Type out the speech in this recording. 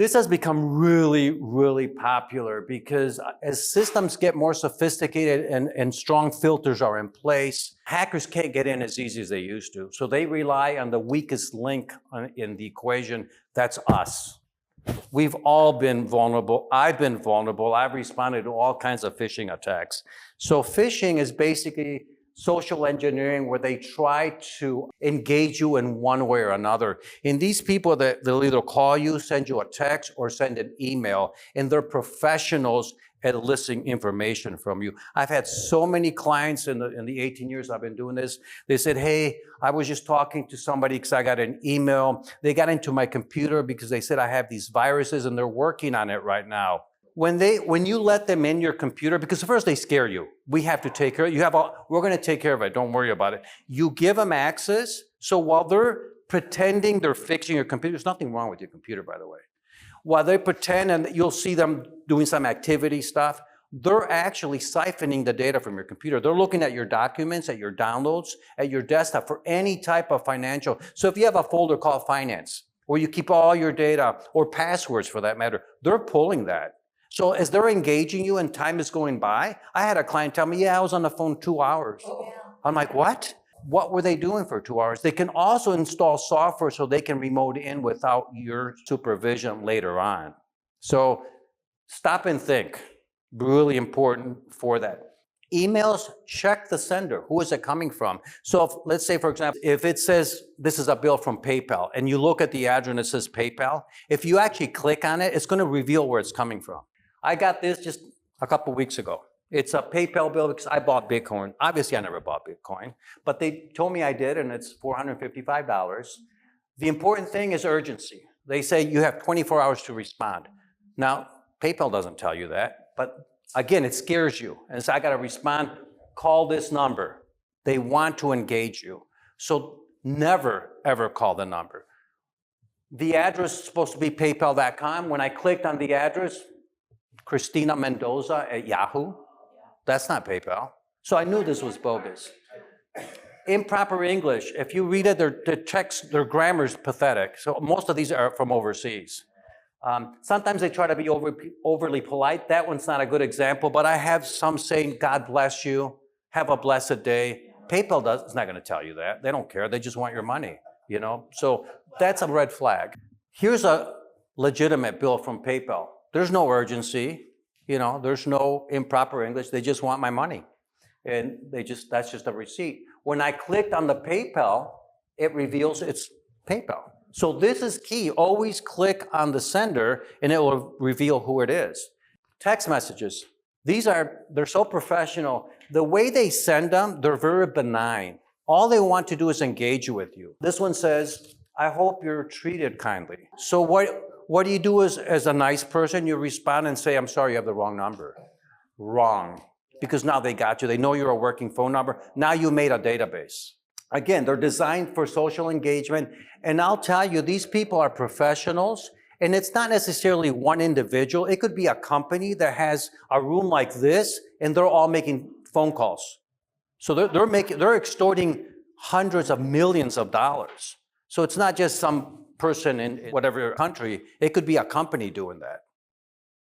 This has become really, really popular because as systems get more sophisticated and strong filters are in place, hackers can't get in as easy as they used to. So they rely on the weakest link in the equation. That's us. We've all been vulnerable. I've been vulnerable. I've responded to all kinds of phishing attacks. So phishing is basically social engineering where they try to engage you in one way or another. And these people, they'll either call you, send you a text, or send an email, and they're professionals at eliciting information from you. I've had so many clients in the 18 years I've been doing this. They said, hey, I was just talking to somebody because I got an email. They got into my computer because they said I have these viruses and they're working on it right now. When you let them in your computer, because first they scare you. We have to take care of it. We're going to take care of it. Don't worry about it. You give them access. So while they're pretending they're fixing your computer, there's nothing wrong with your computer, by the way. While they pretend and you'll see them doing some activity stuff, they're actually siphoning the data from your computer. They're looking at your documents, at your downloads, at your desktop for any type of financial. So if you have a folder called finance, where you keep all your data, or passwords for that matter, they're pulling that. So as they're engaging you and time is going by, I had a client tell me, yeah, I was on the phone 2 hours. Oh, yeah. I'm like, what? What were they doing for 2 hours? They can also install software so they can remote in without your supervision later on. So stop and think. Really important for that. Emails, check the sender. Who is it coming from? So let's say, for example, if it says this is a bill from PayPal and you look at the address and it says PayPal, if you actually click on it, it's going to reveal where it's coming from. I got this just a couple weeks ago. It's a PayPal bill because I bought Bitcoin. Obviously, I never bought Bitcoin, but they told me I did, and it's $455. The important thing is urgency. They say you have 24 hours to respond. Now, PayPal doesn't tell you that, but again, it scares you. And so I got to respond, call this number. They want to engage you. So never, ever call the number. The address is supposed to be paypal.com. When I clicked on the address, Christina Mendoza at Yahoo. That's not PayPal. So I knew this was bogus. Improper English. If you read it, their grammar is pathetic. So most of these are from overseas. Sometimes they try to be overly polite. That one's not a good example, but I have some saying, God bless you, have a blessed day. PayPal is not going to tell you that. They don't care. They just want your money, you know? So that's a red flag. Here's a legitimate bill from PayPal. There's no urgency, you know, there's no improper English. They just want my money. And that's just a receipt. When I clicked on the PayPal, it reveals it's PayPal. So this is key. Always click on the sender and it will reveal who it is. Text messages. They're so professional. The way they send them, they're very benign. All they want to do is engage with you. This one says, I hope you're treated kindly. So what do you do as a nice person? You respond and say, I'm sorry, you have the wrong number. Wrong. Because now they got you. They know you're a working phone number. Now you made a database. Again, they're designed for social engagement. And I'll tell you, these people are professionals. And it's not necessarily one individual. It could be a company that has a room like this, and they're all making phone calls. So they're extorting hundreds of millions of dollars. So it's not just some person in whatever country. It could be a company doing that.